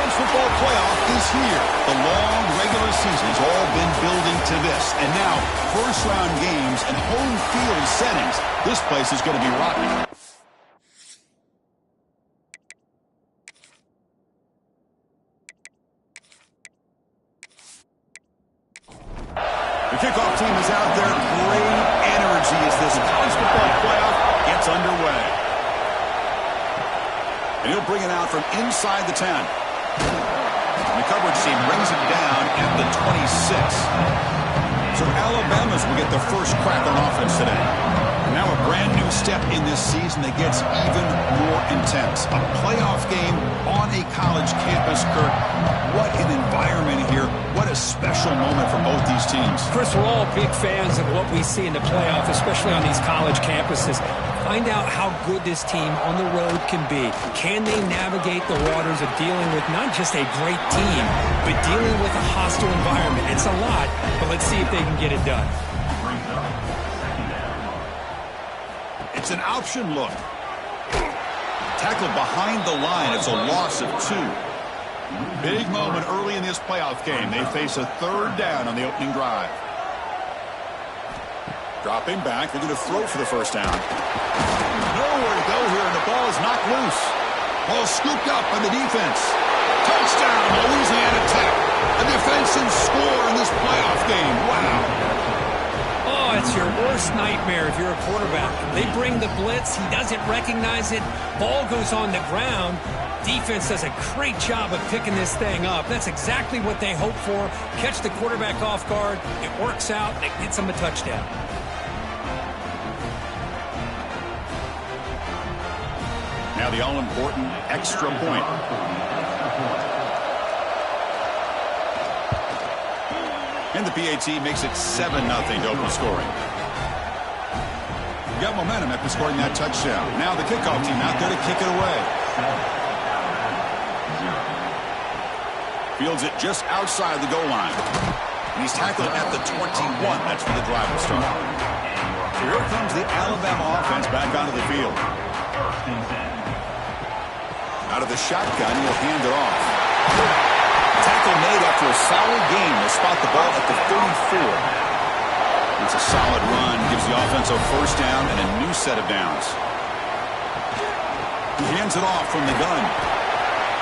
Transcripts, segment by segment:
college football playoff is here. The long regular season's all been building to this. And now, first-round games and home field settings. This place is going to be rocking. The kickoff team is out there. Great energy as this college football playoff gets underway. And he'll bring it out from inside the 10. And the coverage team brings it down at the 26. So Alabama's will get the first crack on offense today. And now a brand new step in this season that gets even more intense. A playoff game on a college campus, Kirk. What an environment here. What a special moment for both these teams. Chris, we're all big fans of what we see in the playoff, especially on these college campuses. Find out how good this team on the road can be. Can they navigate the waters of dealing with not just a great team, but dealing with a hostile environment? It's a lot, but let's see if they can get it done. It's an option look. Tackled behind the line. It's a loss of 2. Big moment early in this playoff game. They face a third down on the opening drive. Dropping back. They're going to throw for the first down. Nowhere to go here, and the ball is knocked loose. Ball scooped up by the defense. Touchdown, Louisiana Tech. A defensive score in this playoff game. Wow. Oh, it's your worst nightmare if you're a quarterback. They bring the blitz. He doesn't recognize it. Ball goes on the ground. Defense does a great job of picking this thing up. That's exactly what they hope for. Catch the quarterback off guard. It works out. It gets them a touchdown. Now the all-important extra point. And the PAT makes it 7-0 to open scoring. Got momentum after scoring that touchdown. Now the kickoff team out there to kick it away. Fields it just outside the goal line. And he's tackled at the 21. That's where the drive will start. So here comes the Alabama offense back onto the field. Out of the shotgun, he'll hand it off. Tackle made after a solid gain. They spot the ball at the 34. It's a solid run. Gives the offense a first down and a new set of downs. He hands it off from the gun.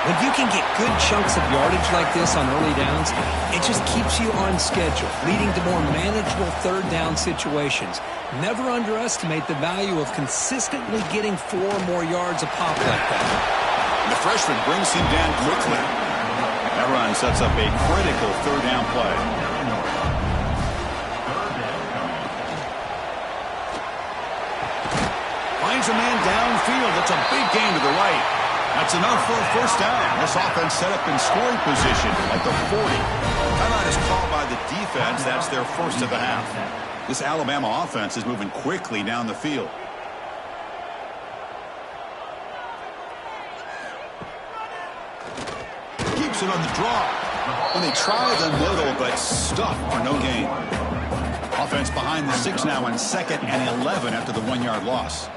When you can get good chunks of yardage like this on early downs, it just keeps you on schedule, leading to more manageable third down situations. Never underestimate the value of consistently getting 4 or more yards a pop like that. And the freshman brings him down quickly. That run sets up a critical third down play. Finds a man downfield. It's a big gain to the right. That's enough for a first down. This offense set up in scoring position at the 40. Timeout is called by the defense. That's their first of the half. This Alabama offense is moving quickly down the field. Keeps it on the draw. And they try the middle, but stuffed for no gain. Offense behind the 6 now on 2nd and 11 after the 1-yard loss.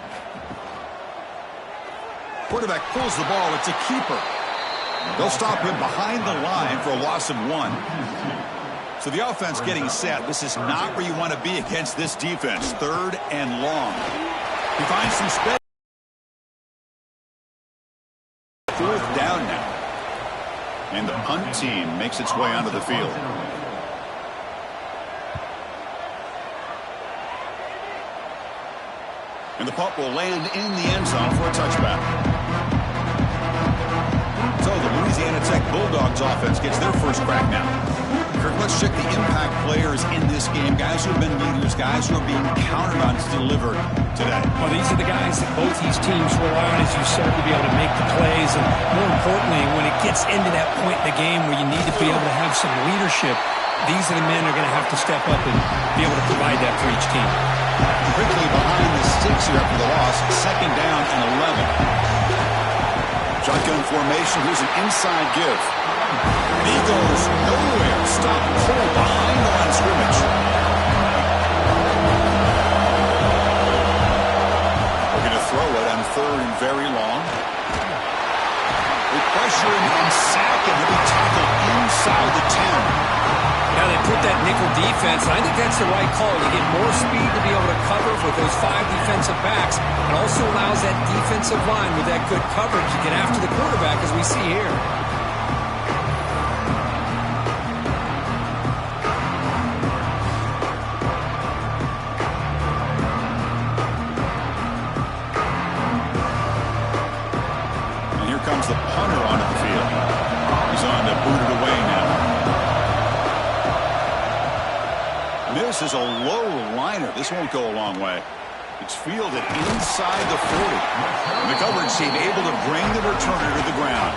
Quarterback pulls the ball. It's a keeper. They'll stop him behind the line for a loss of 1. So the offense getting set. This is not where you want to be against this defense. 3rd and long. He finds some space. 4th down now. And the punt team makes its way onto the field. And the punt will land in the end zone for a touchback. So the Louisiana Tech Bulldogs offense gets their first crack now. Kirk, let's check the impact players in this game. Guys who have been leaders, guys who are being counted on to deliver today. Well, these are the guys that both these teams rely on, as you said, to be able to make the plays. And more importantly, when it gets into that point in the game where you need to be able to have some leadership, these are the men who are going to have to step up and be able to provide that for each team. Quickly behind the sticks here after the loss. 2nd down and 11. Shotgun formation. Here's an inside give. He goes nowhere. Stop cold behind the line of scrimmage. We're going to throw it on 3rd and very long. They pressure and sack, and he'll be tackled inside the 10. Now they put that nickel defense, and I think that's the right call. You get more speed to be able to cover with those 5 defensive backs. It also allows that defensive line with that good coverage to get after the quarterback, as we see here. And here comes the punter onto the field. He's on to boot it away now. This is a low liner. This won't go a long way. It's fielded inside the 40. And the coverage team able to bring the returner to the ground.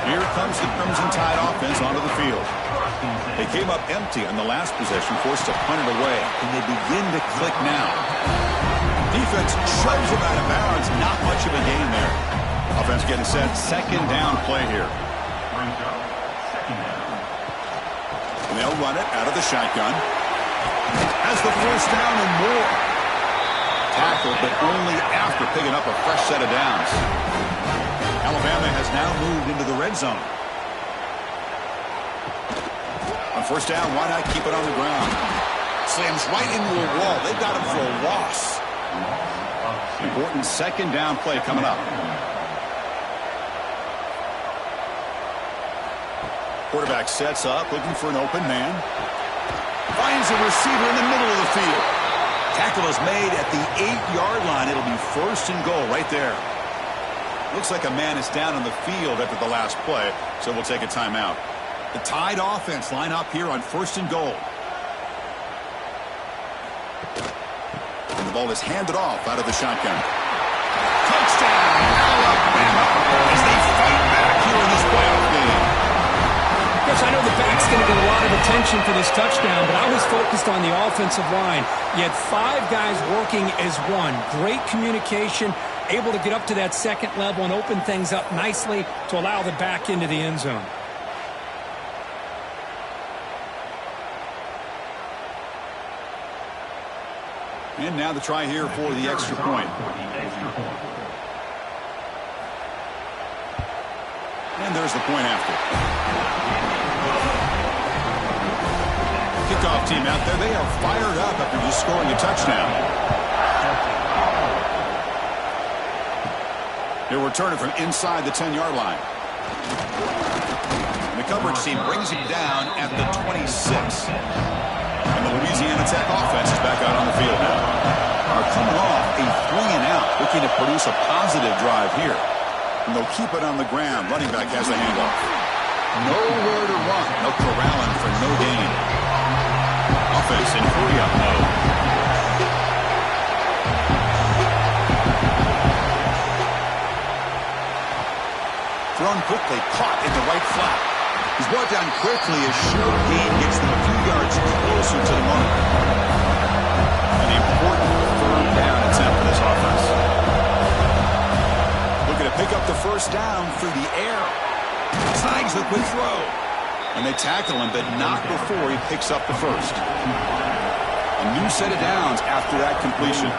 Here comes the Crimson Tide offense onto the field. They came up empty on the last possession, forced to punt it away, and they begin to click now. Defense shoves them out of bounds. Not much of a gain there. Offense getting set. Second down play here. And they'll run it out of the shotgun. Has the first down and more. Tackled, but only after picking up a fresh set of downs. Alabama has now moved into the red zone. On first down, why not keep it on the ground? Slams right into a wall. They've got him for a loss. Important second down play coming up. Quarterback sets up, looking for an open man. Finds a receiver in the middle of the field. Tackle is made at the 8-yard line. It'll be first and goal right there. Looks like a man is down on the field after the last play, so we'll take a timeout. The Tide offense line up here on first and goal. And the ball is handed off out of the shotgun. Touchdown, Alabama, as they fight back here in this playoff game. Yes, I know the back's going to get a lot of attention for this touchdown, but I was focused on the offensive line. You had 5 guys working as one. Great communication, able to get up to that second level and open things up nicely to allow the back into the end zone. And now the try here for the extra point. And there's the point after. Kickoff team out there, they are fired up after just scoring a touchdown. He'll return it from inside the 10-yard line. And the coverage team brings him down at the 26. And the Louisiana Tech offense is back out on the field now. Are coming off a 3-and-out, looking to produce a positive drive here. And they'll keep it on the ground. Running back has the handoff. Nowhere to run. They'll corral him for no gain. Offense in hurry-up mode. Thrown quickly, caught in the right flat. He's brought down quickly as short gain gets them a few yards closer to the mark. An important third down attempt for this offense. Looking to pick up the first down through the air. Tigers the quick throw. And they tackle him, but not before he picks up the first. A new set of downs after that completion.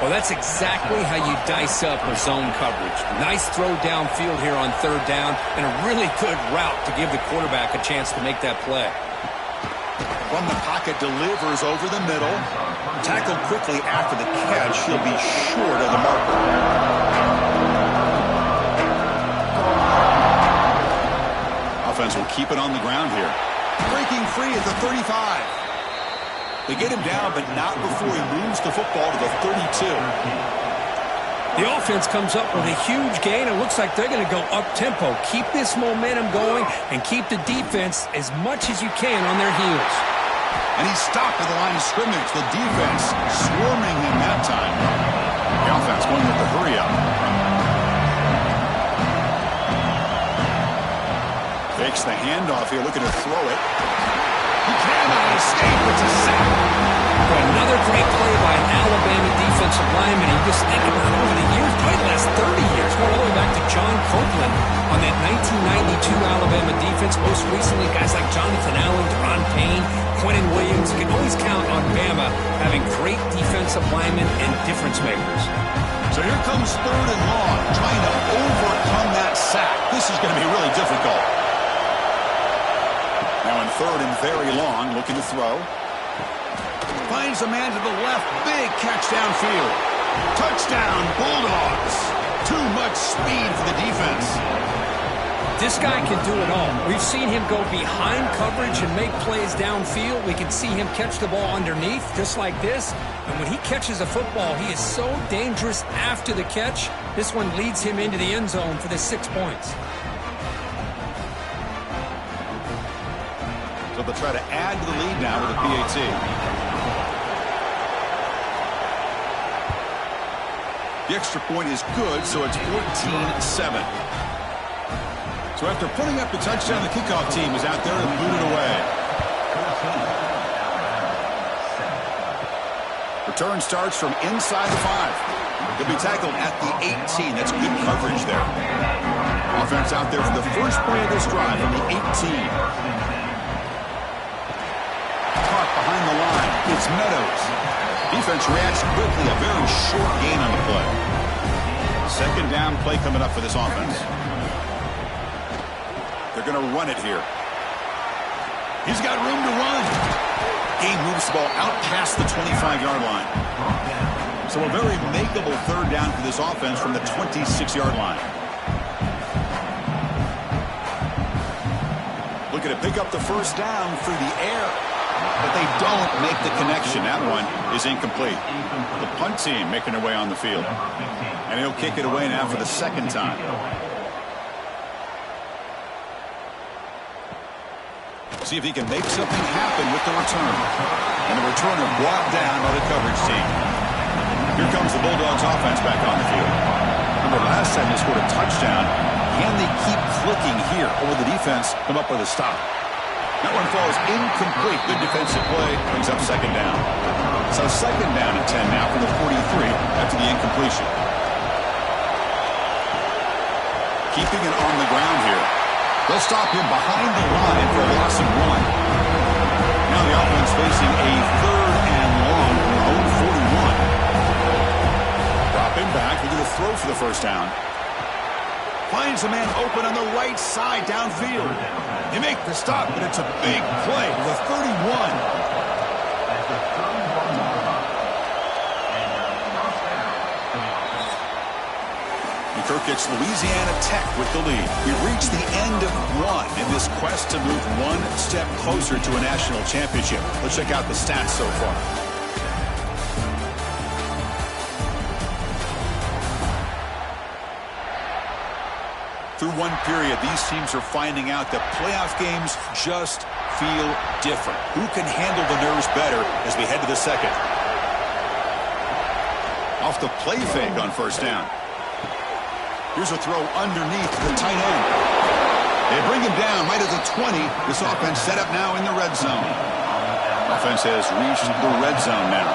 Well, that's exactly how you dice up a zone coverage. Nice throw downfield here on third down, and a really good route to give the quarterback a chance to make that play. From the pocket, delivers over the middle. Tackled quickly after the catch. He'll be short of the marker. Offense will keep it on the ground here. Breaking free at the 35. They get him down, but not before he moves the football to the 32. The offense comes up with a huge gain. It looks like they're going to go up-tempo. Keep this momentum going and keep the defense as much as you can on their heels. And he's stopped at the line of scrimmage. The defense swarming him that time. The offense going with the hurry-up. Fakes the handoff here, looking to throw it. He cannot escape. It's a sack. Another great play by an Alabama defensive lineman. You just think about over the years, probably the last 30 years, going all the way back to John Copeland on that 1992 Alabama defense. Most recently, guys like Jonathan Allen, Deron Payne, Quentin Williams. You can always count on Bama having great defensive linemen and difference makers. So here comes third and long, trying to overcome that sack. This is going to be really difficult. Now in third and very long, looking to throw. Finds a man to the left. Big catch downfield. Touchdown, Bulldogs. Too much speed for the defense. This guy can do it all. We've seen him go behind coverage and make plays downfield. We can see him catch the ball underneath, just like this. And when he catches a football, he is so dangerous after the catch. This one leads him into the end zone for the 6 points. So they'll try to add to the lead now with a PAT. The extra point is good, so it's 14-7. So after putting up the touchdown, the kickoff team is out there and boot it away. Return starts from inside the 5. He'll be tackled at the 18. That's good coverage there. Offense out there for the first play of this drive from the 18. Caught behind the line. It's Meadows. Defense reacts quickly. A very short gain on the play. Second down play coming up for this offense. They're going to run it here. He's got room to run. Game moves the ball out past the 25-yard line. So a very makeable third down for this offense from the 26-yard line. Looking to pick up the first down through the air. But they don't make the connection. That one is incomplete. The punt team making their way on the field. And he'll kick it away now for the second time. See if he can make something happen with the return. And the returner brought down by the coverage team. Here comes the Bulldogs offense back on the field. Remember last time they scored a touchdown. Can they keep clicking here? Or will the defense come up with a stop? That one falls incomplete. Good defensive play. Brings up second down. So second down and 10 now from the 43 after the incompletion. Keeping it on the ground here. They'll stop him behind the line for a loss of 1. Now the offense facing a third and long from their own 41. Drop him back. We're going to throw for the first down. Finds a man open on the right side downfield. They make the stop, but it's a big play to the 31. Kirk gets Louisiana Tech with the lead. We've reached the end of one in this quest to move one step closer to a national championship. Let's check out the stats so far. Through one period, these teams are finding out that playoff games just feel different. Who can handle the nerves better as we head to the second? Off the play fake on first down. Here's a throw underneath the tight end. They bring him down right at the 20. This offense set up now in the red zone. Offense has reached the red zone now.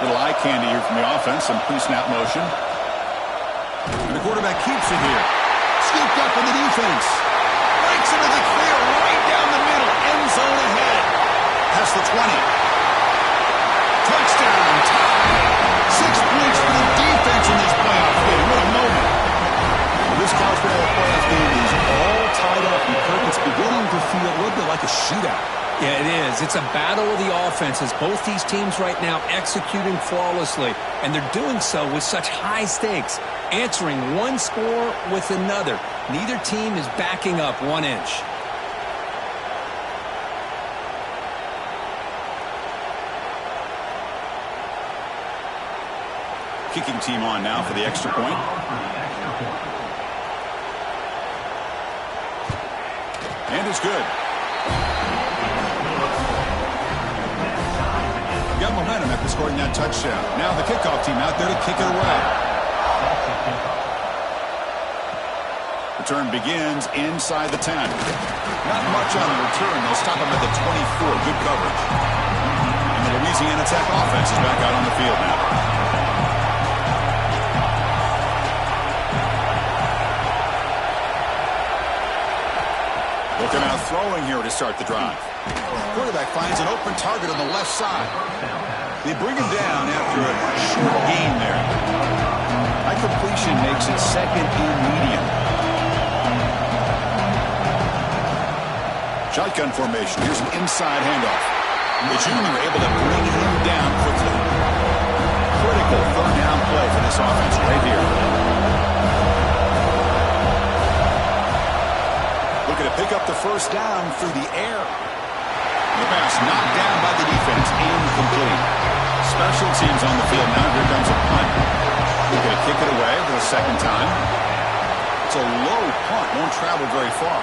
Little eye candy here from the offense. Some pre-snap motion. And the quarterback keeps it here. Scooped up in the defense. Breaks into the clear right down the middle. End zone ahead. Past the 20. Touchdown, tie. 6 points for the defense in this playoff game. What a moment. Well, this college football playoff game is all tied up. And Kirk, it's beginning to feel a little bit like a shootout. Yeah, it is. It's a battle of the offenses. Both these teams right now executing flawlessly. And they're doing so with such high stakes. Answering one score with another. Neither team is backing up 1 inch. Kicking team on now for the extra point. And it's good. Got momentum after scoring that touchdown. Now the kickoff team out there to kick it away. Return begins inside the 10. Not much on the return. They'll stop him at the 24. Good coverage. And the Louisiana Tech offense is back out on the field now. Looking out throwing here to start the drive. Quarterback finds an open target on the left side. They bring him down after a short gain there. High completion makes it second and medium. Shotgun formation. Here's an inside handoff. The junior able to bring him down quickly. Critical third down play for this offense right here. Looking to pick up the first down through the air. The pass knocked down by the defense. Incomplete. Special teams on the field now. Here comes a punt. Looking to kick it away for the second time. It's a low punt. Won't travel very far.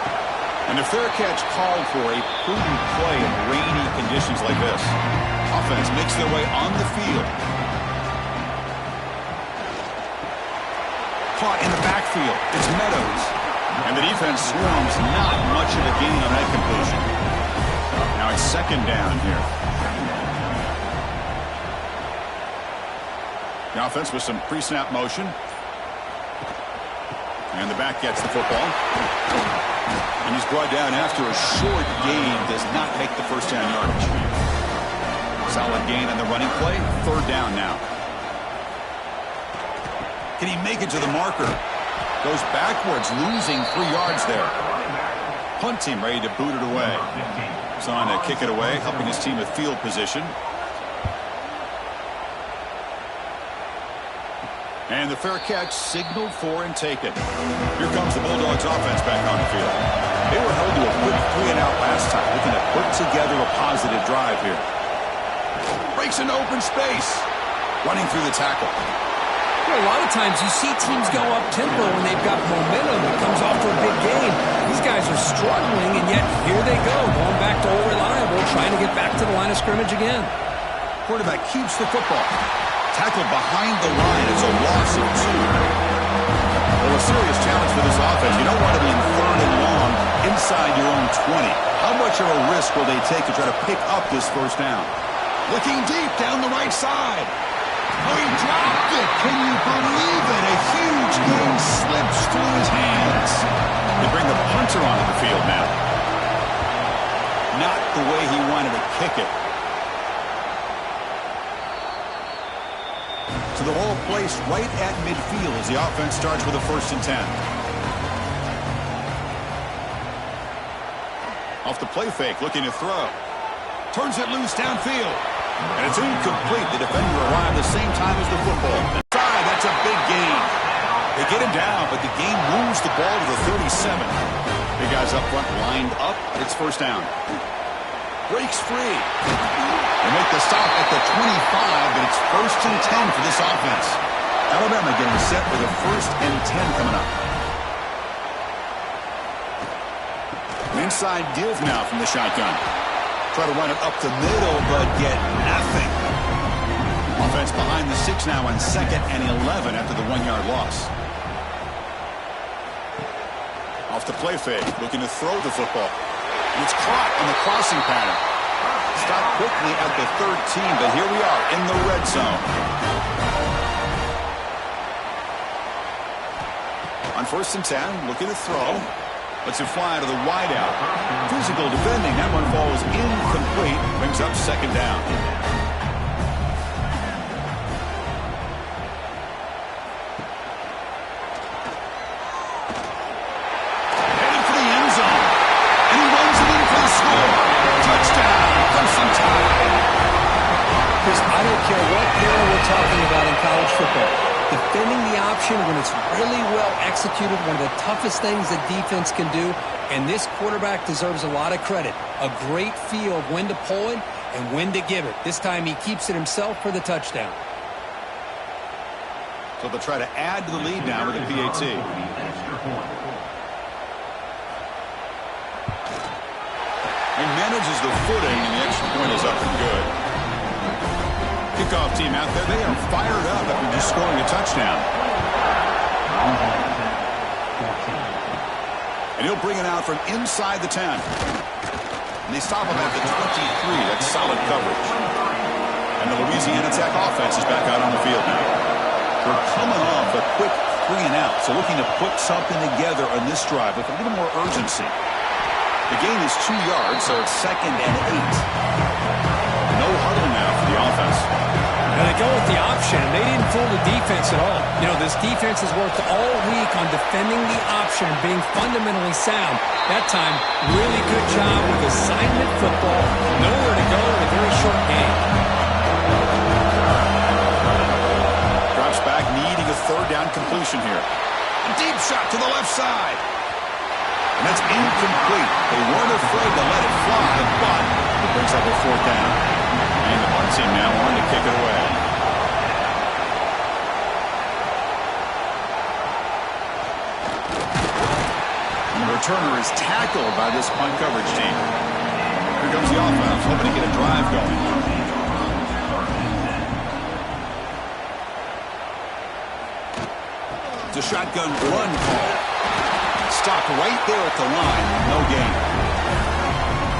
And a fair catch called for a prudent play in rainy conditions like this. Offense makes their way on the field. Caught in the backfield. It's Meadows. And the defense swarms. Not much of a gain on that completion. Now it's second down here. The offense with some pre-snap motion. And the back gets the football. And he's brought down after a short gain. Does not make the first down yardage. Solid gain on the running play. Third down now. Can he make it to the marker? Goes backwards, losing 3 yards there. Punt team ready to boot it away. He's on to kick it away, helping his team with field position. And the fair catch signaled for and taken. Here comes the Bulldogs offense back on the field. They were held to a quick 3-and-out last time, looking to put together a positive drive here. Breaks into open space. Running through the tackle. Well, a lot of times you see teams go up tempo when they've got momentum. It comes off for a big gain. These guys are struggling, and yet here they go, going back to old reliable, trying to get back to the line of scrimmage again. Quarterback keeps the football. Tackled behind the line. It's a loss of 2. Well, a serious challenge for this offense. You don't want to be in third and long inside your own 20. How much of a risk will they take to try to pick up this first down? Looking deep down the right side. Oh, he dropped it. Can you believe it? A huge gain slips through his hands. They bring the punter onto the field now. Not the way he wanted to kick it. So the ball placed right at midfield as the offense starts with a 1st and 10. Off the play fake, looking to throw. Turns it loose downfield. And it's incomplete. The defender arrived the same time as the football. Inside, that's a big gain. They get him down, but the game moves the ball to the 37. Big guys up front lined up. It's first down. Breaks free. They make the stop at the 25, but it's 1st and 10 for this offense. Alabama getting set with a 1st and 10 coming up. An inside give now from the shotgun. Try to run it up the middle, but get nothing. Offense behind the 6 now on 2nd and 11 after the 1-yard loss. Off the play fake, looking to throw the football. And it's caught on the crossing pattern. Stopped quickly at the 13, but here we are in the red zone. On 1st and 10, looking to throw. Lets it fly to the wideout. Physical defending. That one falls incomplete. Brings up 2nd down. Headed for the end zone. And he runs it in for the score. Touchdown. Clemson Tide. Chris, I don't care what era we're talking about in college football. Defending the option when it's really well executed, one of the toughest things that defense can do, and this quarterback deserves a lot of credit. A great feel of when to pull it and when to give it. This time he keeps it himself for the touchdown. So they'll try to add to the lead now with a PAT. He manages the footing, and the extra point is up and good. Kickoff team out there, they are fired up after just scoring a touchdown. And he'll bring it out from inside the 10. And they stop him at the 23. That's solid coverage. And the Louisiana Tech offense is back out on the field now. They're coming off a quick 3-and-out, so looking to put something together on this drive with a little more urgency. The gain is 2 yards, so it's 2nd and 8. No huddle now for the offense. They go with the option. They didn't fool the defense at all. You know, this defense has worked all week on defending the option and being fundamentally sound. That time, really good job with assignment football. Nowhere to go in a very short game. Drops back, needing a third down completion here. A deep shot to the left side. And that's incomplete. They weren't afraid to let it fly, but it brings up a fourth down. And the punt team now on to kick it away. And the returner is tackled by this punt coverage team. Here comes the offense, hoping to get a drive going. It's a shotgun run call. Stopped right there at the line. No gain.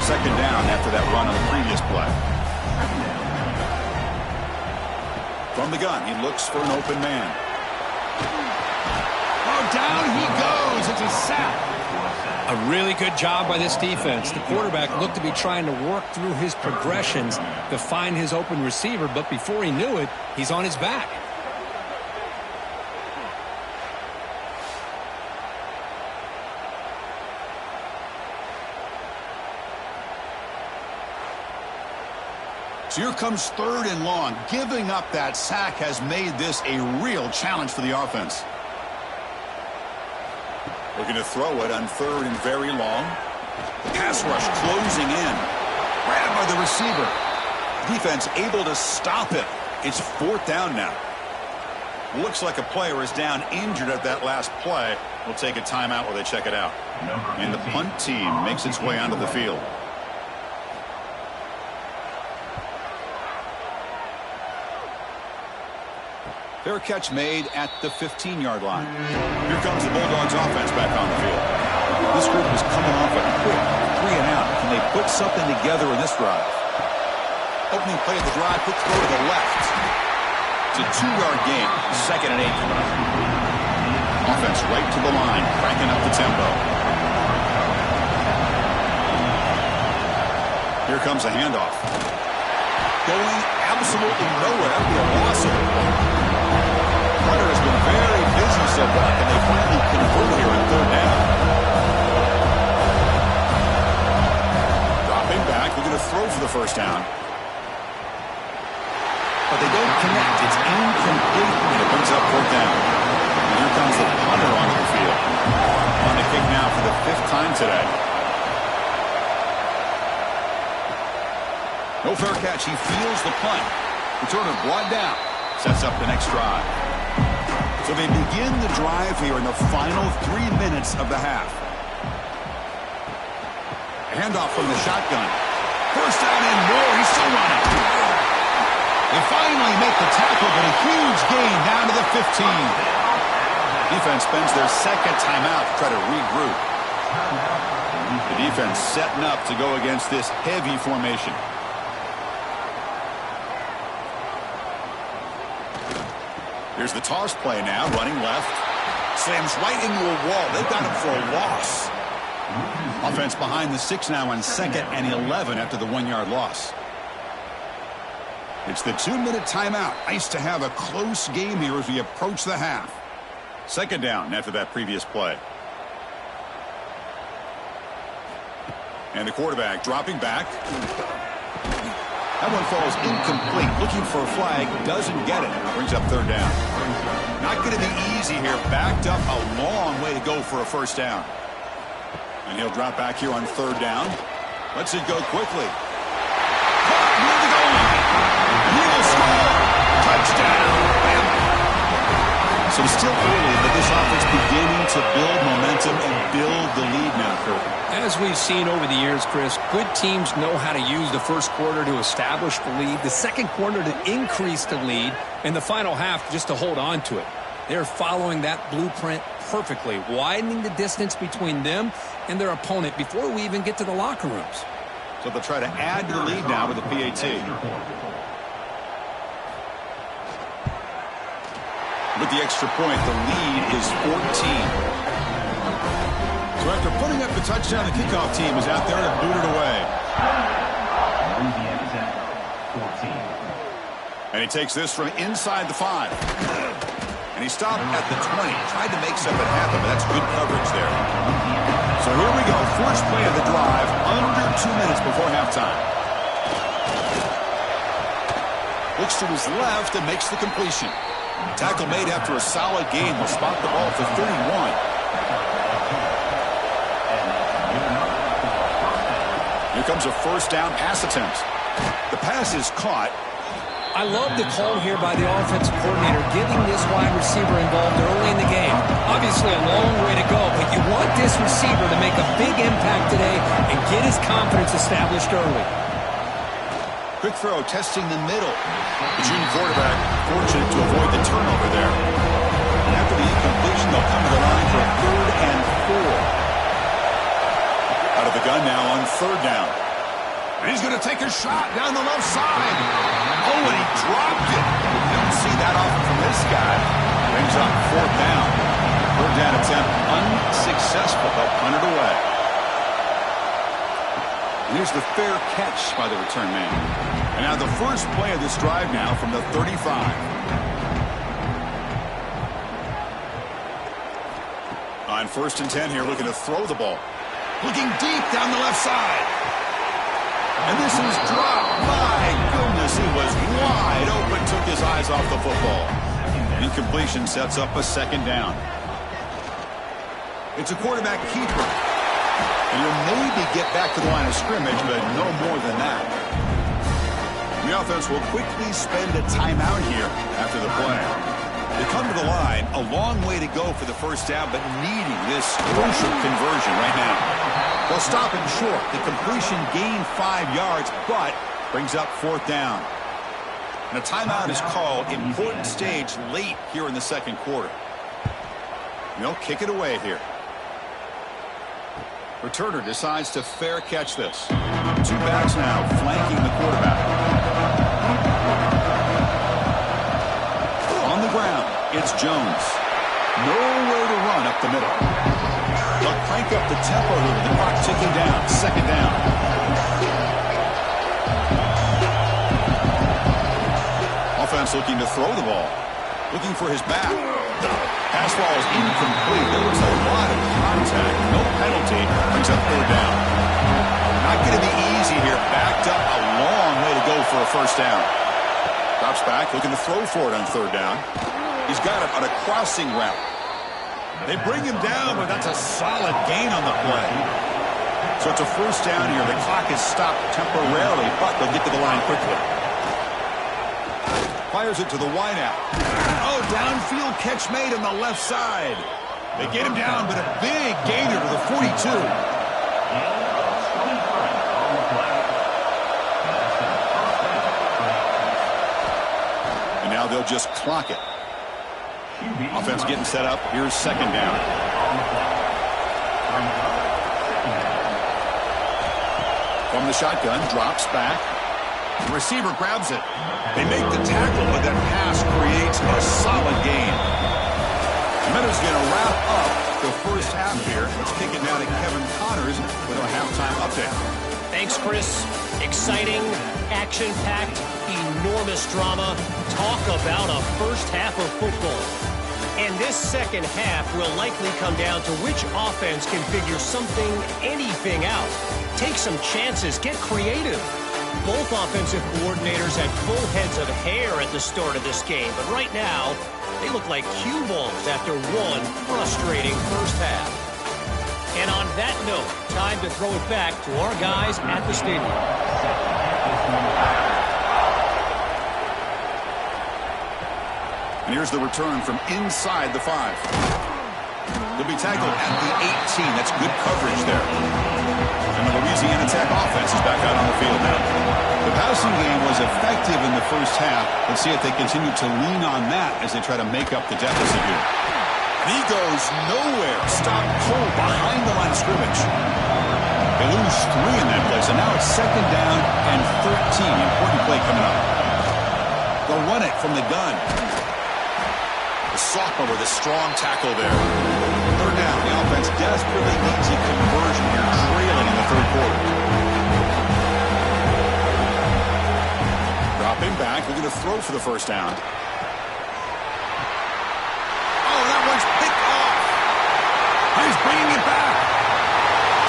Second down after that run on the previous play. From the gun, he looks for an open man. Oh, down he goes. It's a sack. A really good job by this defense. The quarterback looked to be trying to work through his progressions to find his open receiver, but before he knew it, he's on his back. So here comes third and long. Giving up that sack has made this a real challenge for the offense. Looking to throw it on third and very long. Pass rush closing in. Grabbed by the receiver. Defense able to stop it. It's fourth down now. Looks like a player is down injured at that last play. We'll take a timeout while they check it out. And the punt team makes its way onto the field. Fair catch made at the 15-yard line. Here comes the Bulldogs offense back on the field. This group is coming off a quick 3-and-out. Can they put something together in this drive? Opening play of the drive, quick throw to the left. It's a 2-yard gain. 2nd and 8 coming up. Offense right to the line, cranking up the tempo. Here comes a handoff. Going absolutely nowhere. That'll be a loss of the ball. Hunter has been very busy so far. Can they finally convert here on third down? Dropping back, looking to throw for the first down. But they don't connect. It's incomplete, and it brings up fourth down. And here comes the punter onto the field. On the kick now for the 5th time today. No fair catch. He feels the punt. Returner brought down. Sets up the next drive. So they begin the drive here in the final 3 minutes of the half. A handoff from the shotgun. First down and more. He's still running. They finally make the tackle, but a huge gain down to the 15. Defense spends their second timeout to try to regroup. The defense setting up to go against this heavy formation. Here's the toss play now, running left. Slams right into a wall. They've got him for a loss. Offense behind the 6 now on 2nd and 11 after the 1-yard loss. It's the 2-minute timeout. Nice to have a close game here as we approach the half. 2nd down after that previous play. And the quarterback dropping back. That one falls incomplete. Looking for a flag. Doesn't get it. Brings up third down. Not going to be easy here. Backed up a long way to go for a first down. And he'll drop back here on third down. Lets it go quickly. Caught near the goal line. And he will score. Touchdown. So it's still early, but this offense beginning to build momentum and build the lead now, Kurt. As we've seen over the years, Chris, good teams know how to use the first quarter to establish the lead, the second quarter to increase the lead, and the final half just to hold on to it. They're following that blueprint perfectly, widening the distance between them and their opponent before we even get to the locker rooms. So they'll try to add to the lead now with the PAT. With the extra point, the lead is 14. So after putting up the touchdown, the kickoff team is out there to boot it away. And he takes this from inside the 5. And he stopped at the 20. Tried to make something happen, but that's good coverage there. So here we go. First play of the drive. Under 2 minutes before halftime. Looks to his left and makes the completion. Tackle made after a solid gain. Will spot the ball for 31. Here comes a first down pass attempt. The pass is caught. I love the call here by the offensive coordinator, getting this wide receiver involved early in the game. Obviously a long way to go, but you want this receiver to make a big impact today and get his confidence established early. Quick throw, testing the middle. The junior quarterback fortunate to avoid the turnover there. And after the incompletion, they'll come to the line for a 3rd and 4. Out of the gun now on 3rd down. And he's going to take a shot down the left side. Oh, and he dropped it. Didn't see that often from this guy. Brings up 4th down. 3rd down attempt unsuccessful. They'll punt it away. And here's the fair catch by the return man. And now the first play of this drive now from the 35. On 1st and 10 here, looking to throw the ball. Looking deep down the left side. And this is dropped. My goodness, he was wide open, took his eyes off the football. Incompletion sets up a 2nd down. It's a quarterback keeper. And you'll maybe get back to the line of scrimmage, but no more than that. The offense will quickly spend a timeout here after the play. They come to the line, a long way to go for the first down, but needing this crucial conversion right now. They'll stop him short. The completion gained 5 yards, but brings up 4th down. And a timeout is called. Important stage late here in the 2nd quarter. And they'll kick it away here. Returner decides to fair catch this. 2 backs now flanking the quarterback. On the ground, it's Jones. Nowhere to run up the middle. They'll crank up the tempo here with the clock ticking down. 2nd down. Offense looking to throw the ball. Looking for his back. Pass ball is incomplete. There was a lot of contact. No penalty. Brings up 3rd down. Not going to be easy here. Backed up a long way to go for a first down. Drops back. Looking to throw for it on 3rd down. He's got it on a crossing route. They bring him down, but that's a solid gain on the play. So it's a first down here. The clock is stopped temporarily, but they'll get to the line quickly. Fires it to the wideout. Oh, downfield catch made on the left side. They get him down, but a big gainer to the 42. And now they'll just clock it. Offense getting set up. Here's 2nd down. From the shotgun, drops back. The receiver grabs it. They make the tackle, but that pass creates a solid gain. Minuta's going to wrap up the first half here. Let's kick it now to Kevin Connors with a halftime update. Thanks, Chris. Exciting, action-packed, enormous drama. Talk about a first half of football. And this second half will likely come down to which offense can figure something, anything out. Take some chances, get creative. Both offensive coordinators had full heads of hair at the start of this game, but right now, they look like cue balls after one frustrating first half. And on that note, time to throw it back to our guys at the stadium. And here's the return from inside the 5. They'll be tackled at the 18. That's good coverage there. And the Louisiana Tech offense is back out on the field now. The passing game was effective in the first half. Let's see if they continue to lean on that as they try to make up the deficit here. And he goes nowhere. Stopped cold behind the line of scrimmage. They lose 3 in that place. And now it's 2nd down and 13. Important play coming up. They'll run it from the gun. The sophomore with a strong tackle there. 3rd down. The offense desperately needs a conversion here, trailing in the 3rd quarter. Drop Stepping back, looking to throw for the first down. Oh, that one's picked off. He's bringing it back.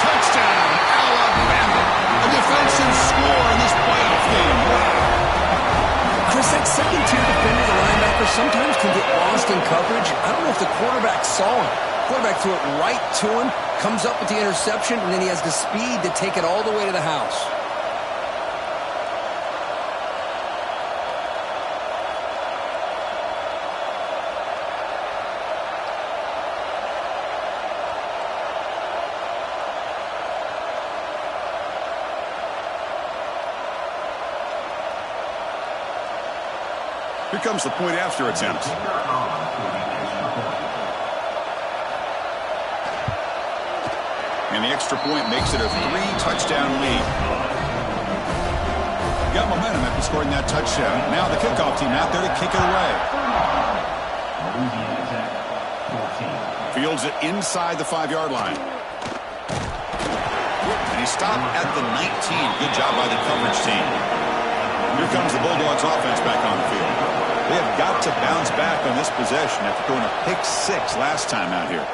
Touchdown, Alabama. A defensive score in this playoff game. Wow. Chris, that second-tier defender, the linebacker, sometimes can get lost in coverage. I don't know if the quarterback saw him. Quarterback threw it right to him, comes up with the interception, and then he has the speed to take it all the way to the house. Here comes the point after attempt. And the extra point makes it a 3-touchdown lead. Got momentum after scoring that touchdown. Now the kickoff team out there to kick it away. Fields it inside the 5-yard line. And he stopped at the 19. Good job by the coverage team. Here comes the Bulldogs offense back on the field. They have got to bounce back on this possession after throwing a pick-6 last time out here.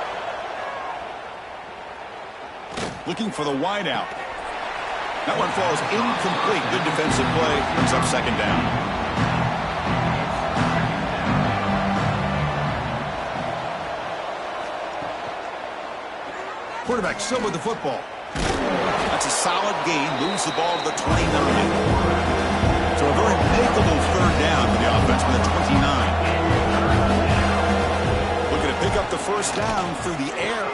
Looking for the wideout. That one falls incomplete. Good defensive play. Brings up second down. Quarterback still with the football. That's a solid gain. Moves the ball to the 29. So a very makeable third down for the offense with a 29. Looking to pick up the first down through the air.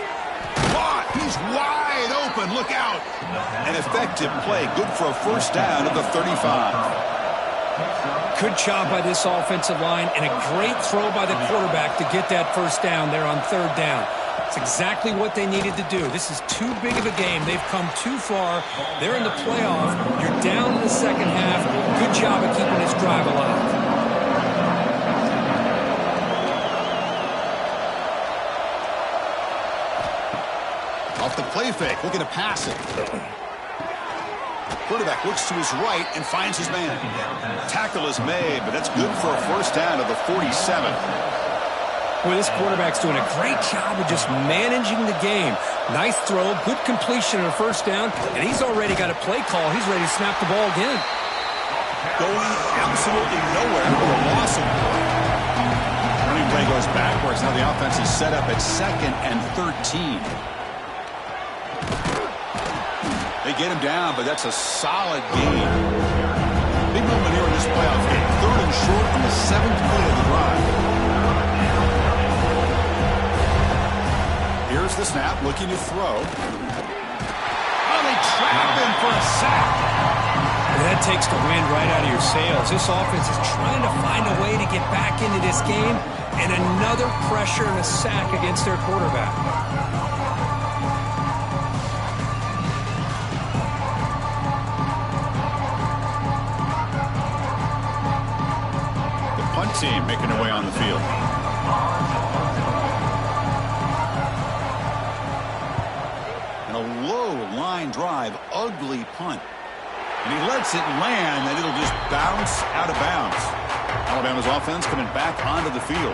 Caught! He's wide open. Look out! An effective play. Good for a first down at the 35. Good job by this offensive line and a great throw by the quarterback to get that first down there on third down. It's exactly what they needed to do. This is too big of a game. They've come too far. They're in the playoff. You're down in the second half. Good job of keeping this drive alive. Off the play fake, looking to pass it. Quarterback looks to his right and finds his man. Tackle is made, but that's good for a first down of the 47. Boy, this quarterback's doing a great job of just managing the game. Nice throw, good completion on a first down, and he's already got a play call. He's ready to snap the ball again. Going absolutely nowhere for a loss of play. Running play goes backwards. Now the offense is set up at 2nd and 13. They get him down, but that's a solid gain. Big moment here in this playoff game. 3rd and short on the 7th play of the drive. Here's the snap, looking to throw. Oh, they trap him for a sack. And that takes the wind right out of your sails. This offense is trying to find a way to get back into this game, and another pressure and a sack against their quarterback. The punt team making their way on the field. A low line drive, ugly punt. And he lets it land, and it'll just bounce out of bounds. Alabama's offense coming back onto the field.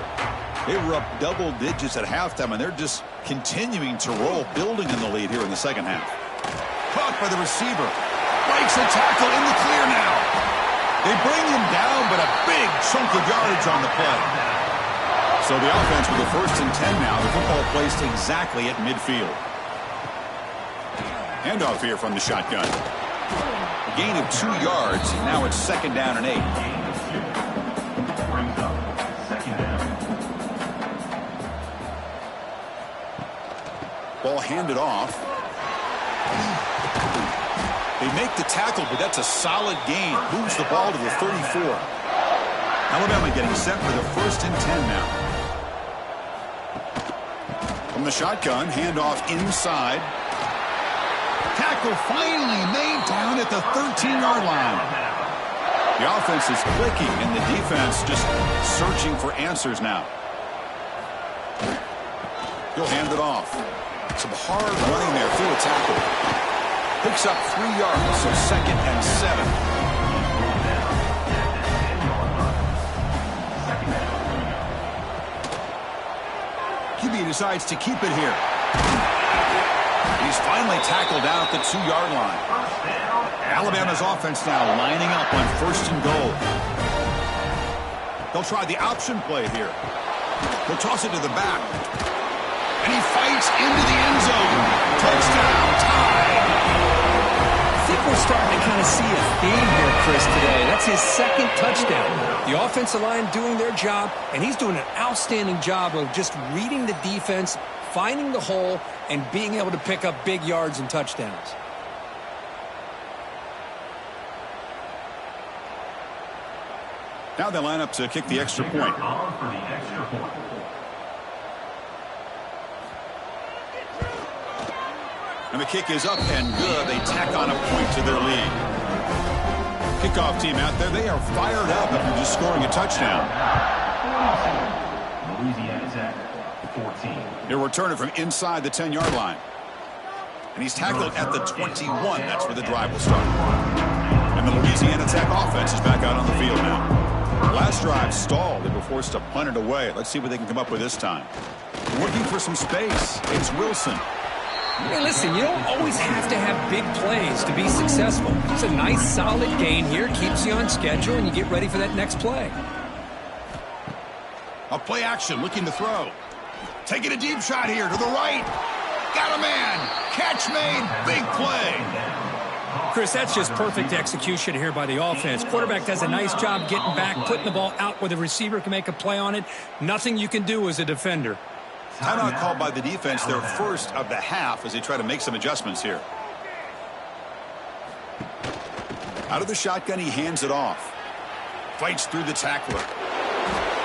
They were up double digits at halftime, and they're just continuing to roll, building in the lead here in the second half. Caught by the receiver. Breaks a tackle in the clear now. They bring him down, but a big chunk of yardage on the play. So the offense with the 1st and 10 now. The football placed exactly at midfield. Handoff here from the shotgun. A gain of 2 yards. Now it's 2nd down and 8. Ball handed off. They make the tackle, but that's a solid gain. Moves the ball to the 34. Alabama getting set for the 1st and 10 now. From the shotgun, handoff inside. Tackle finally made down at the 13-yard line. The offense is clicking, and the defense just searching for answers now. He'll hand it off. Some hard running there through a tackle. Picks up 3 yards, so 2nd and 7. QB decides to keep it here. He's finally tackled out at the 2-yard line. Alabama's offense now lining up on 1st and goal. They'll try the option play here. He'll toss it to the back. And he fights into the end zone. Touchdown, tie. I think we're starting to kind of see a theme here, Chris, today. That's his 2nd touchdown. The offensive line doing their job, and he's doing an outstanding job of just reading the defense, finding the hole, and being able to pick up big yards and touchdowns. Now they line up to kick the extra point. And the kick is up and good. They tack on a point to their lead. Kickoff team out there, they are fired up after just scoring a touchdown. Louisiana's at 14. He'll return it from inside the 10-yard line. And he's tackled at the 21. That's where the drive will start. And the Louisiana Tech offense is back out on the field now. Last drive stalled. They were forced to punt it away. Let's see what they can come up with this time. Looking for some space. It's Wilson. Hey, listen, you don't always have to have big plays to be successful. It's a nice, solid gain here. Keeps you on schedule, and you get ready for that next play. A play action, looking to throw. Taking a deep shot here to the right. Got a man. Catch made. Big play. Chris, that's just perfect execution here by the offense. Quarterback does a nice job getting back, putting the ball out where the receiver can make a play on it. Nothing you can do as a defender. Timeout called by the defense, their first of the half, as they try to make some adjustments here. Out of the shotgun, he hands it off. Fights through the tackler.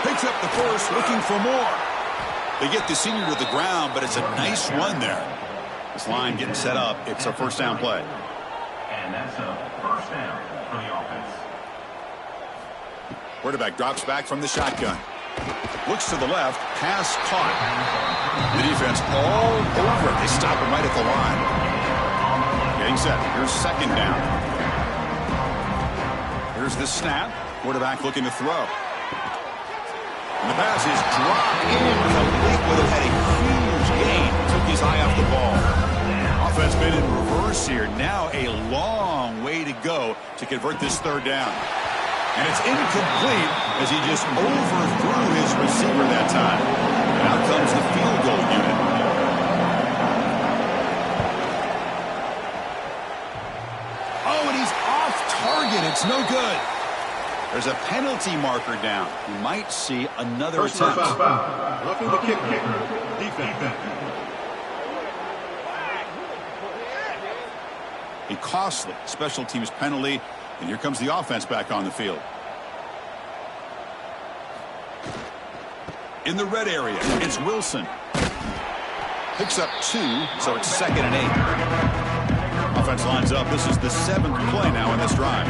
Picks up the first, looking for more. They get the senior to the ground, but it's a nice run there. This line getting set up. It's a first down play. And that's a first down for the offense. Quarterback drops back from the shotgun. Looks to the left. Pass caught. The defense all over it. They stop him right at the line. Getting set. Here's second down. Here's the snap. Quarterback looking to throw. And the pass is dropped in. Complete would have had a huge gain. Took his eye off the ball. Offense been in reverse here. Now a long way to go to convert this third down. And it's incomplete as he just overthrew his receiver that time. And out comes the field goal unit. Oh, and he's off target. It's no good. There's a penalty marker down. We might see another attempt. Roughing the kicker. Defense. A costly special teams penalty. And here comes the offense back on the field. In the red area, it's Wilson. Picks up 2, so it's 2nd and 8. Offense lines up. This is the 7th play now in this drive.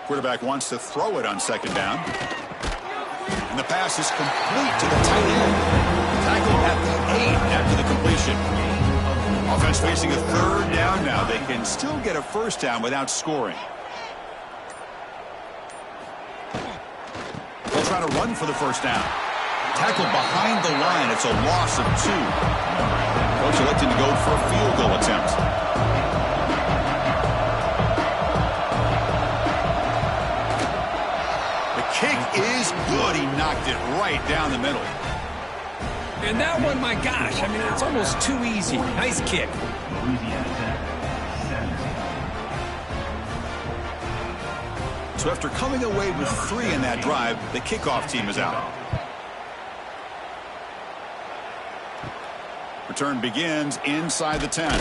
Quarterback wants to throw it on 2nd down. And the pass is complete to the tight end. Tackled at the 8 after the completion. Offense facing a 3rd down now. They can still get a first down without scoring. They'll try to run for the first down. Tackled behind the line. It's a loss of 2. Coach electing to go for a field goal attempt. The kick is good. He knocked it right down the middle. And that one, my gosh, I mean, it's almost too easy. Nice kick. So after coming away with 3 in that drive, the kickoff team is out. Return begins inside the 10.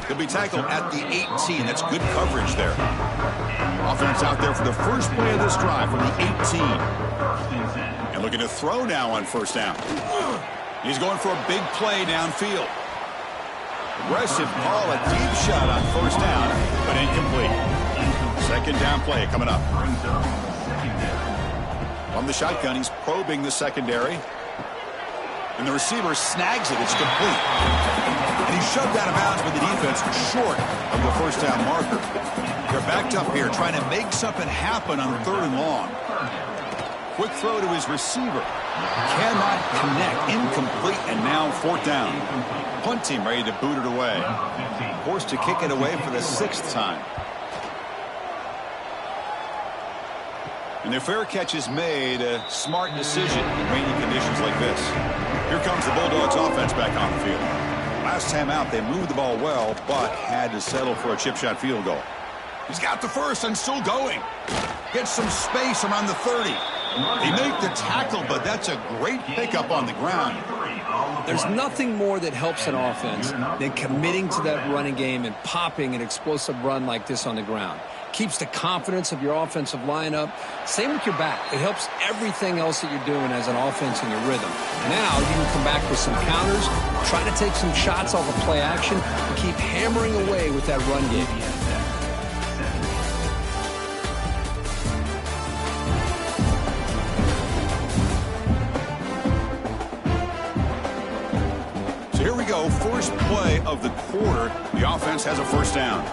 He'll be tackled at the 18. That's good coverage there. Offense out there for the first play of this drive from the 18. And looking to throw now on first down. He's going for a big play downfield. Aggressive call, a deep shot on first down, but incomplete. 2nd down play coming up. From the shotgun, he's probing the secondary. And the receiver snags it. It's complete. And he's shoved out of bounds with the defense short of the first down marker. They're backed up here trying to make something happen on 3rd and long. Quick throw to his receiver. Cannot connect. Incomplete, and now 4th down. Punt team ready to boot it away. Forced to kick it away for the 6th time. And the fair catch is made. A smart decision in rainy conditions like this. Here comes the Bulldogs offense back on the field. Last time out, they moved the ball well, but had to settle for a chip shot field goal. He's got the first and still going. Gets some space around the 30. They make the tackle, but that's a great pickup on the ground. There's nothing more that helps an offense than committing to that running game and popping an explosive run like this on the ground. Keeps the confidence of your offensive line up. Same with your back. It helps everything else that you're doing as an offense in your rhythm. Now you can come back with some counters, try to take some shots off of play action, and keep hammering away with that run game. So here we go. First play of the quarter. The offense has a first down.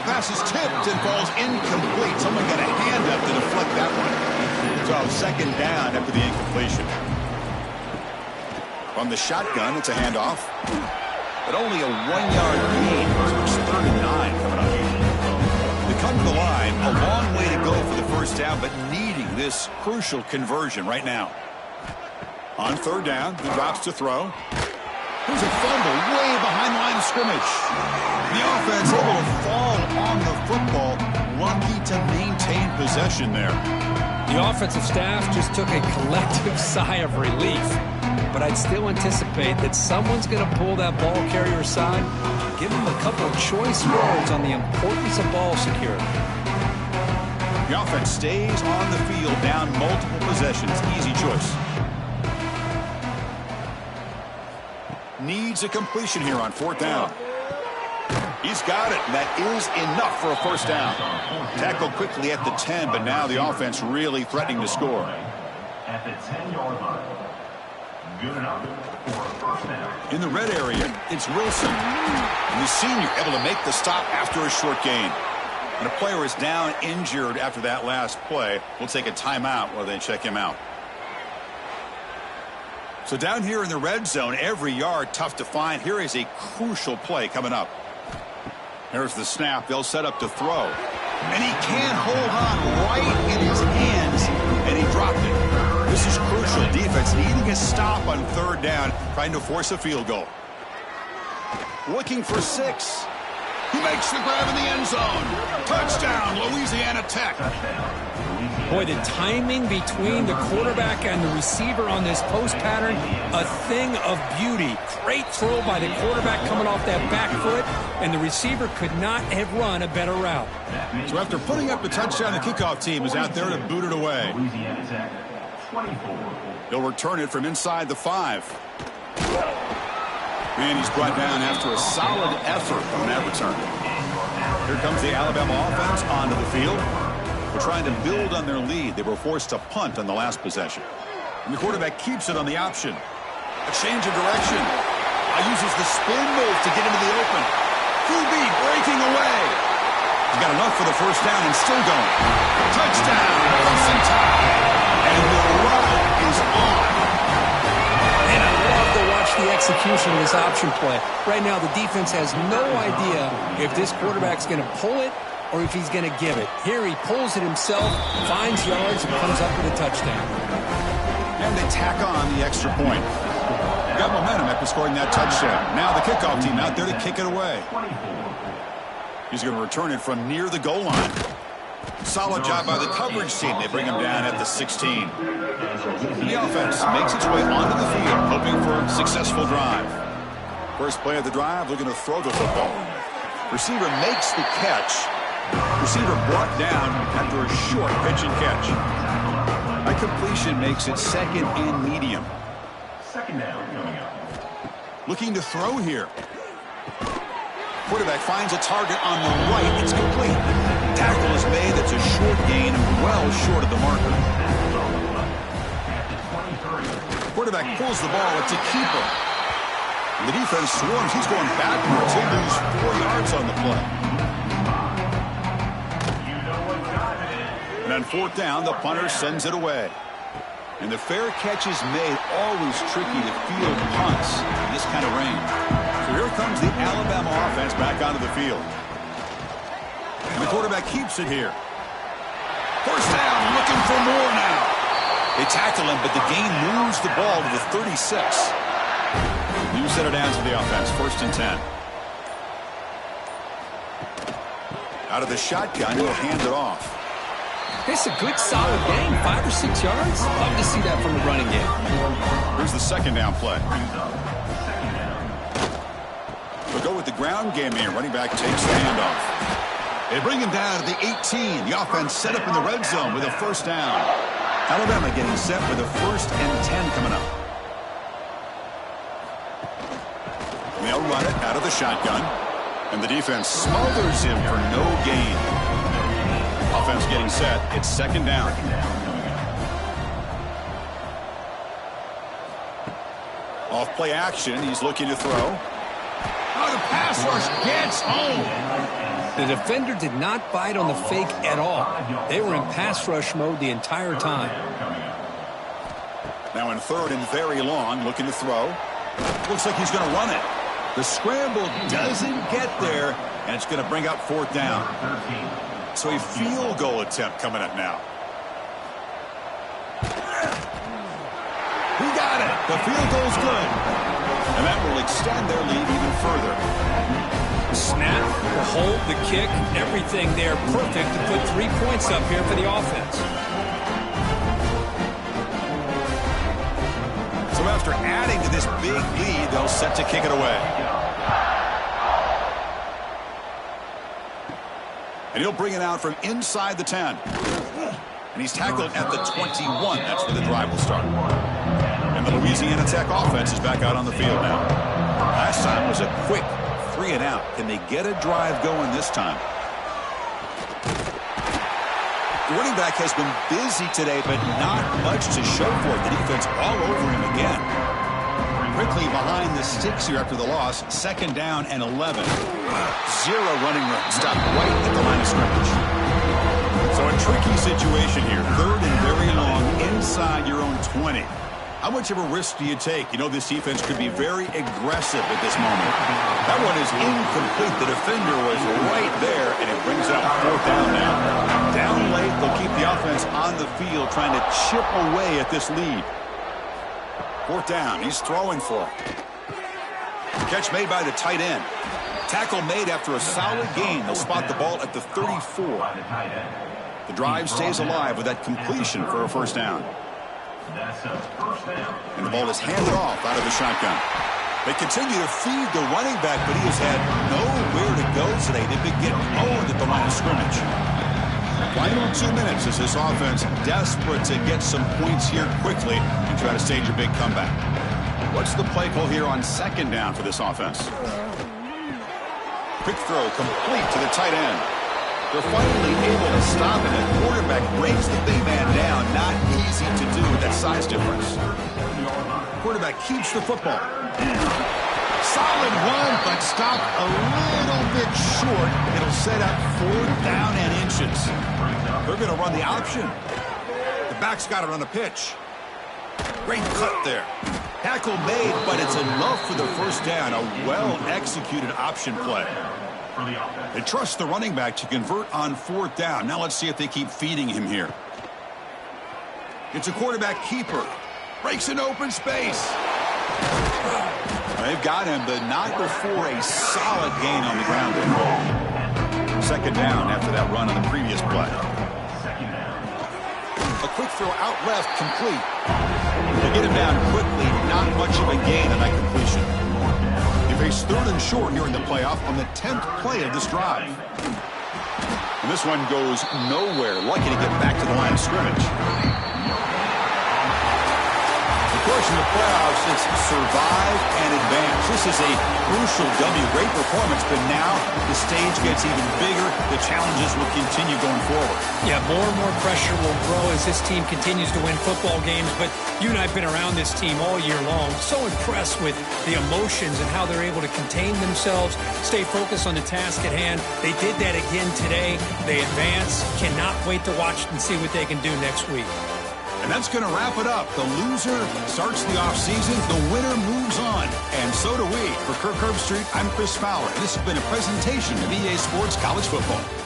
Pass is tipped and falls incomplete. Someone got a hand up to deflect that one. So 2nd down after the incompletion. From the shotgun, it's a handoff. But only a 1-yard gain. So it's 3rd and 9 coming up. They come to the line. A long way to go for the first down, but needing this crucial conversion right now. On 3rd down, he drops to throw. There's a fumble way behind the line of scrimmage. The offense able to fall on the football, lucky to maintain possession there. The offensive staff just took a collective sigh of relief. But I'd still anticipate that someone's going to pull that ball carrier aside, give him a couple of choice words on the importance of ball security. The offense stays on the field, down multiple possessions. Easy choice. Needs a completion here on 4th down. He's got it, and that is enough for a first down. Tackled quickly at the 10, but now the offense really threatening to score. At the 10-yard line. Good enough for a first down. In the red area, it's Wilson. And the senior able to make the stop after a short gain. And a player is down injured after that last play. We'll take a timeout while they check him out. So down here in the red zone, every yard tough to find. Here is a crucial play coming up. There's the snap. They'll set up to throw. And he can't hold on right in his hands, and he dropped it. This is crucial. Defense needing a stop on 3rd down, trying to force a field goal. Looking for 6. He makes the grab in the end zone. Touchdown, Louisiana Tech. Boy, the timing between the quarterback and the receiver on this post pattern, a thing of beauty. Great throw by the quarterback coming off that back foot, and the receiver could not have run a better route. So after putting up the touchdown, the kickoff team is out there to boot it away. They'll return it from inside the 5. And he's brought down after a solid effort on that return. Here comes the Alabama offense onto the field. They're trying to build on their lead. They were forced to punt on the last possession. And the quarterback keeps it on the option. A change of direction. Uses the spin move to get into the open. QB breaking away. He's got enough for the first down and still going. Touchdown, Wilson Tide. And the run is on. And I love to watch the execution of this option play. Right now, the defense has no idea if this quarterback's going to pull it or if he's going to give it. Here he pulls it himself, finds yards, and comes up with a touchdown. And they tack on the extra point. Got momentum after scoring that touchdown. Now the kickoff team out there to kick it away. He's going to return it from near the goal line. Solid job by the coverage team. They bring him down at the 16. The offense makes its way onto the field, hoping for a successful drive. First play of the drive, looking to throw the football. Receiver makes the catch. Receiver brought down after a short pitch and catch. By completion makes it 2nd and medium. Second down coming up. Looking to throw here. Quarterback finds a target on the right. It's complete. Tackle is made. That's a short gain and well short of the marker. Quarterback pulls the ball. It's a keeper. The defense swarms. He's going backwards. He'll lose 4 yards on the play. On fourth down, the punter sends it away. And the fair catch is made. Always tricky to field punts in this kind of rain. So here comes the Alabama offense back onto the field. And the quarterback keeps it here. First down, looking for more now. They tackle him, but the gain moves the ball to the 36. New center down to the offense. First and 10. Out of the shotgun, he'll hand it off. It's a good, solid game. 5 or 6 yards. Love to see that from the running game. Here's the second down play. We'll go with the ground game here. Running back takes the handoff. They bring him down to the 18. The offense set up in the red zone with a first down. Alabama getting set with a 1st and 10 coming up. They'll run it out of the shotgun. And the defense smothers him for no gain. Offense getting set. It's second down. Off play action. He's looking to throw. Oh, the pass rush gets home. The defender did not bite on the fake at all. They were in pass rush mode the entire time. Now in 3rd and very long, looking to throw. Looks like he's going to run it. The scramble doesn't get there, and it's going to bring up 4th down. So a field goal attempt coming up now. He got it. The field goal's good. And that will extend their lead even further. Snap, the hold, the kick, everything there perfect to put 3 points up here for the offense. So after adding to this big lead, they'll set to kick it away. And he'll bring it out from inside the 10. And he's tackled at the 21. That's where the drive will start. And the Louisiana Tech offense is back out on the field now. Last time was a quick 3 and out. Can they get a drive going this time? The running back has been busy today, but not much to show for it. The defense all over him again. Quickly behind the sticks here after the loss. Second down and 11. 0 running room. Stop right at the line of scrimmage. So a tricky situation here. 3rd and very long inside your own 20. How much of a risk do you take? You know this defense could be very aggressive at this moment. That one is incomplete. The defender was right there, and it brings up 4th down now. Down late, they'll keep the offense on the field trying to chip away at this lead. 4th down. He's throwing for it. Catch made by the tight end. Tackle made after a solid gain. They'll spot the ball at the 34. The drive stays alive with that completion for a first down. And the ball is handed off out of the shotgun. They continue to feed the running back, but he has had nowhere to go today. They've been getting owned at the line of scrimmage. Final 2 minutes as this offense desperate to get some points here quickly and try to stage a big comeback. What's the play call here on second down for this offense? Quick throw complete to the tight end. They're finally able to stop it. The quarterback breaks the big man down. Not easy to do with that size difference. Quarterback keeps the football. Solid run, but stopped a little bit short. It'll set up 4th down and inches. They're going to run the option. The back's got it on the pitch. Great cut there. Tackle made, but it's enough for the first down. A well-executed option play. They trust the running back to convert on 4th down. Now let's see if they keep feeding him here. It's a quarterback keeper. Breaks an open space. They've got him, but not before a solid gain on the ground. Second down after that run on the previous play. A quick throw out left, complete. They get him down quickly, not much of a gain on that completion. They face 3rd and short here in the playoff on the 10th play of this drive. And this one goes nowhere. Lucky to get back to the line of scrimmage. Of course, challenge in the playoffs, it's survive and advance. This is a crucial W. Great performance, but now the stage gets even bigger. The challenges will continue going forward. Yeah, more and more pressure will grow as this team continues to win football games, but you and I have been around this team all year long. So impressed with the emotions and how they're able to contain themselves, stay focused on the task at hand. They did that again today. They advance. Cannot wait to watch and see what they can do next week. And that's going to wrap it up. The loser starts the offseason. The winner moves on. And so do we. For Kirk Herbstreit, I'm Chris Fowler. This has been a presentation of EA Sports College Football.